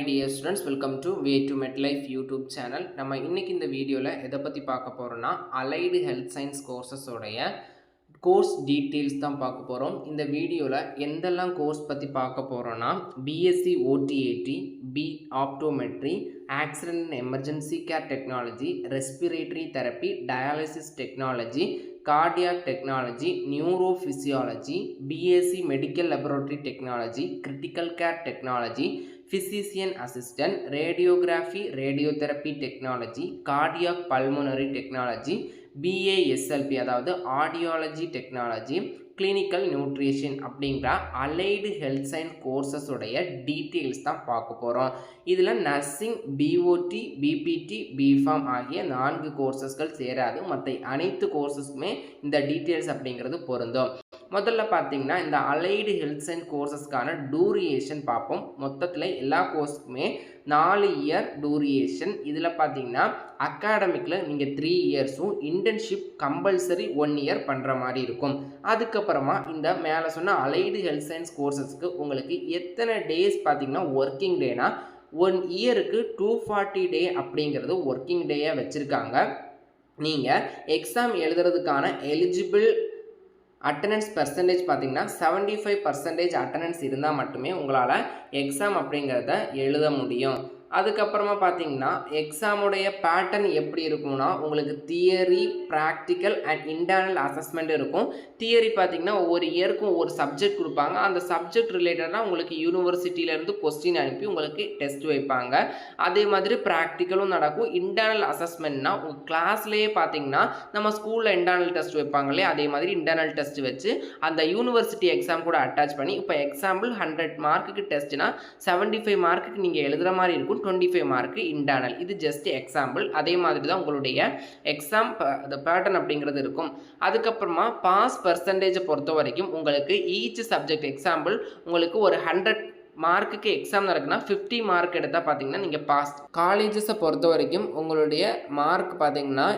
Dear students, welcome to Way to MedLife YouTube channel. நம்ம இன்னைக்கு இந்த வீடியோல எதை பத்தி பார்க்க போறோம்னா அலைடு ஹெல்த் சயின்ஸ் கோர்சஸ் உடைய கோர்ஸ் டீடைல்ஸ் தான் பார்க்க போறோம். இந்த வீடியோல எந்தெல்லாம் கோர்ஸ் பத்தி பார்க்க போறோம்னா BSc OTAT, B Optometry, Accident and Emergency Care Technology, Respiratory Therapy, Dialysis Technology, Cardiac Technology, Neurophysiology, BSc Medical Laboratory Technology, Critical Care Technology, Physician Assistant, Radiography, Radiotherapy Technology, Cardiac Pulmonary Technology, BASLP அதாவது Audiology Technology, clinical nutrition அப்படிங்கிற allied health science courses உடைய details தான் பார்க்க போகிறோம். இதில் nursing, BOT, BPT, BPharm ஆகிய 4 கோர்சஸ்கள் சேராது. மற்ற அனைத்து கோர்சஸ்க்குமே இந்த டீட்டெயில்ஸ் அப்படிங்கிறது பொருந்தும். முதல்ல பார்த்தீங்கன்னா இந்த அலைடு ஹெல்த் சயின்ஸ் கோர்சஸ்க்கான டூரியேஷன் பார்ப்போம். மொத்தத்தில் எல்லா கோர்ஸுக்குமே 4 இயர் டூரியேஷன். இதில் பார்த்தீங்கன்னா அகாடமிக்கில் நீங்கள் 3 இயர்ஸும் இன்டர்ன்ஷிப் கம்பல்சரி 1 இயர் பண்ணுற மாதிரி இருக்கும். அதுக்கப்புறமா இந்த மேலே சொன்ன அலைடு ஹெல்த் சயின்ஸ் கோர்சஸ்க்கு உங்களுக்கு எத்தனை டேஸ் பார்த்தீங்கன்னா ஒர்க்கிங் டேனா 1 இயருக்கு 240 டே அப்படிங்கிறது ஒர்க்கிங் டேயாக வச்சுருக்காங்க. நீங்கள் எக்ஸாம் எழுதுறதுக்கான எலிஜிபிள் அட்டண்டன்ஸ் பர்சன்டேஜ் பார்த்தீங்கன்னா 75% அட்டண்டன்ஸ் இருந்தால் மட்டுமே உங்களால் எக்ஸாம் அப்படிங்கிறத எழுத முடியும். அதுக்கப்புறமா பார்த்தீங்கன்னா எக்ஸாமுடைய பேட்டர்ன் எப்படி இருக்கும்னா உங்களுக்கு theory, practical and internal assessment இருக்கும். தியரி பார்த்தீங்கன்னா ஒவ்வொரு இயருக்கும் ஒரு சப்ஜெக்ட் கொடுப்பாங்க. அந்த சப்ஜெக்ட் ரிலேட்டடாக உங்களுக்கு யூனிவர்சிட்டியிலேருந்து கொஸ்டின் அனுப்பி உங்களுக்கு டெஸ்ட் வைப்பாங்க. அதே மாதிரி ப்ராக்டிக்கலும் நடக்கும். இன்டர்னல் அசஸ்மெண்ட்னா உங்கள் கிளாஸ்லேயே பார்த்தீங்கன்னா நம்ம ஸ்கூலில் இன்டர்னல் டெஸ்ட் வைப்பாங்களே அதே மாதிரி இன்டர்னல் டெஸ்ட் வச்சு அந்த யூனிவர்சிட்டி எக்ஸாம் கூட அட்டாச் பண்ணி இப்போ எக்ஸாம்பிள் 100 மார்க்குக்கு டெஸ்ட்னா 75 மார்க்குக்கு நீங்கள் எழுதுகிற மாதிரி இருக்கும். 25 மார்க்கு இன்டர்னல். இது ஜஸ்ட் எக்ஸாம்பிள். அதே மாதிரி தான் உங்களுடைய எக்ஸாம் பேட்டர்ன் அப்படிங்கிறது இருக்கும். அதுக்கப்புறமா பாஸ் பர்சன்டேஜை பொறுத்த வரைக்கும் உங்களுக்கு ஈச் சப்ஜெக்ட் எக்ஸாம்பிள் உங்களுக்கு ஒரு 100 மார்க்குக்கு எக்ஸாம் நடக்குன்னா 50 மார்க் எடுத்தால் பார்த்தீங்கன்னா நீங்கள் பாஸ். காலேஜஸை பொறுத்த வரைக்கும் உங்களுடைய மார்க் பார்த்தீங்கன்னா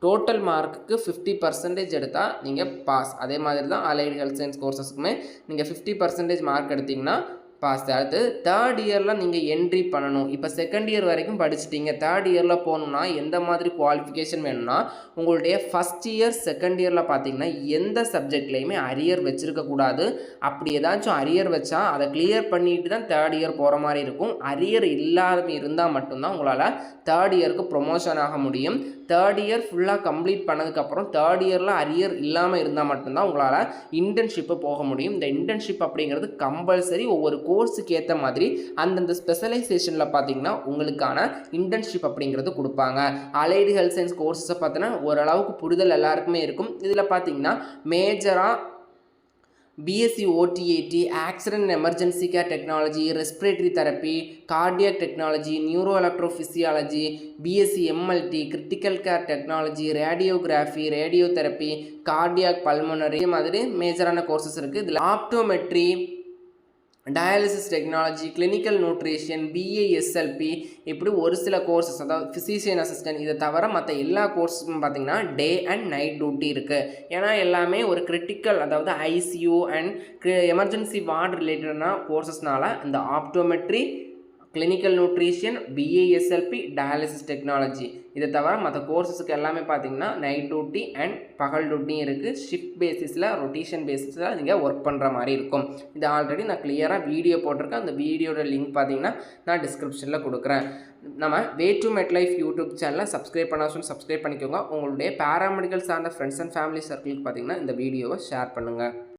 டோட்டல் மார்க்குக்கு 50% எடுத்தால் நீங்கள் பாஸ். அதே மாதிரி தான் அலைடு ஹெல்த் சயின்ஸ் கோர்சஸ்க்குமே நீங்கள் 50% மார்க் எடுத்திங்கன்னா பாஸ். அடுத்து தேர்ட் இயரில் நீங்கள் என்ட்ரி பண்ணணும். இப்போ செகண்ட் இயர் வரைக்கும் படிச்சுட்டீங்க. தேர்ட் இயரில் போகணுன்னா எந்த மாதிரி குவாலிஃபிகேஷன் வேணும்னா உங்களுடைய ஃபஸ்ட் இயர் செகண்ட் இயரில் பார்த்தீங்கன்னா எந்த சப்ஜெக்ட்லேயுமே அரியர் வச்சுருக்கக்கூடாது. அப்படி ஏதாச்சும் அரியர் வச்சா அதை கிளியர் பண்ணிட்டு தான் தேர்ட் இயர் போகிற மாதிரி இருக்கும். அரியர் இல்லாத இருந்தால் மட்டும்தான் உங்களால் தேர்ட் இயருக்கு ப்ரொமோஷன் ஆக முடியும். தேர்ட் இயர் ஃபுல்லாக கம்ப்ளீட் பண்ணதுக்கப்புறம் தேர்ட் இயரில் அரியர் இல்லாமல் இருந்தால் மட்டும்தான் உங்களால் இன்டர்ன்ஷிப்பு போக முடியும். இந்த இன்டர்ன்ஷிப் அப்படிங்கிறது கம்பல்சரி. ஒவ்வொரு கோர்ஸுக்கு ஏற்ற மாதிரி அந்தந்த ஸ்பெஷலைசேஷனில் பார்த்தீங்கன்னா உங்களுக்கான இன்டர்ன்ஷிப் அப்படிங்கிறது கொடுப்பாங்க. அலைடு ஹெல்த் சயின்ஸ் கோர்ஸஸை பார்த்தீங்கன்னா ஓரளவுக்கு புரிதல் எல்லாருக்குமே இருக்கும். இதில் பார்த்தீங்கன்னா மேஜராக BSc OTAT, Accident and Emergency Care Technology, Respiratory Therapy, Cardiac Technology, Neuroelectrophysiology, BSc MLT, Critical Care Technology, Radiography, Radiotherapy, Cardiac Pulmonary மாதிரி மேஜரான கோர்சஸ் இருக்குது. இதில் optometry, dialysis technology, clinical nutrition, BASLP இப்படி ஒரு சில கோர்சஸ் அதாவது ஃபிசிஷியன் அசிஸ்டன்ட் இதை தவிர மற்ற எல்லா கோர்ஸுக்கும் பார்த்திங்கன்னா டே அண்ட் நைட் டியூட்டி இருக்குது. ஏன்னா எல்லாமே ஒரு கிரிட்டிக்கல் அதாவது ICU அண்ட் எமர்ஜென்சி வார்டு ரிலேட்டடான கோர்சஸ்னால இந்த optometry, clinical nutrition, BASLP, dialysis technology இதை தவிர மற்ற கோர்சஸுக்கு எல்லாமே பார்த்தீங்கன்னா நைட் டியூட்டி அண்ட் பகல் டியூட்டியும் இருக்குது. ஷிஃப்ட் பேசிஸில் ரொட்டேஷன் பேசிஸில் நீங்கள் ஒர்க் பண்ணுற மாதிரி இருக்கும். இது ஆல்ரெடி நான் கிளியராக வீடியோ போட்டிருக்கேன். அந்த வீடியோட லிங்க் பார்த்தீங்கன்னா நான் டிஸ்கிரிப்ஷனில் கொடுக்குறேன். நம்ம வே டு மெட்லைஃப் யூடியூப் சேனலை சப்ஸ்கிரைப் பண்ணாலும் சப்ஸ்கிரைப் பண்ணிக்கோங்க. உங்களுடைய பேராமெடிக்கல் சார்ந்த ஃப்ரெண்ட்ஸ் அண்ட் ஃபேமிலி சர்க்கிளுக்கு பார்த்தீங்கன்னா இந்த வீடியோவை ஷேர் பண்ணுங்கள்.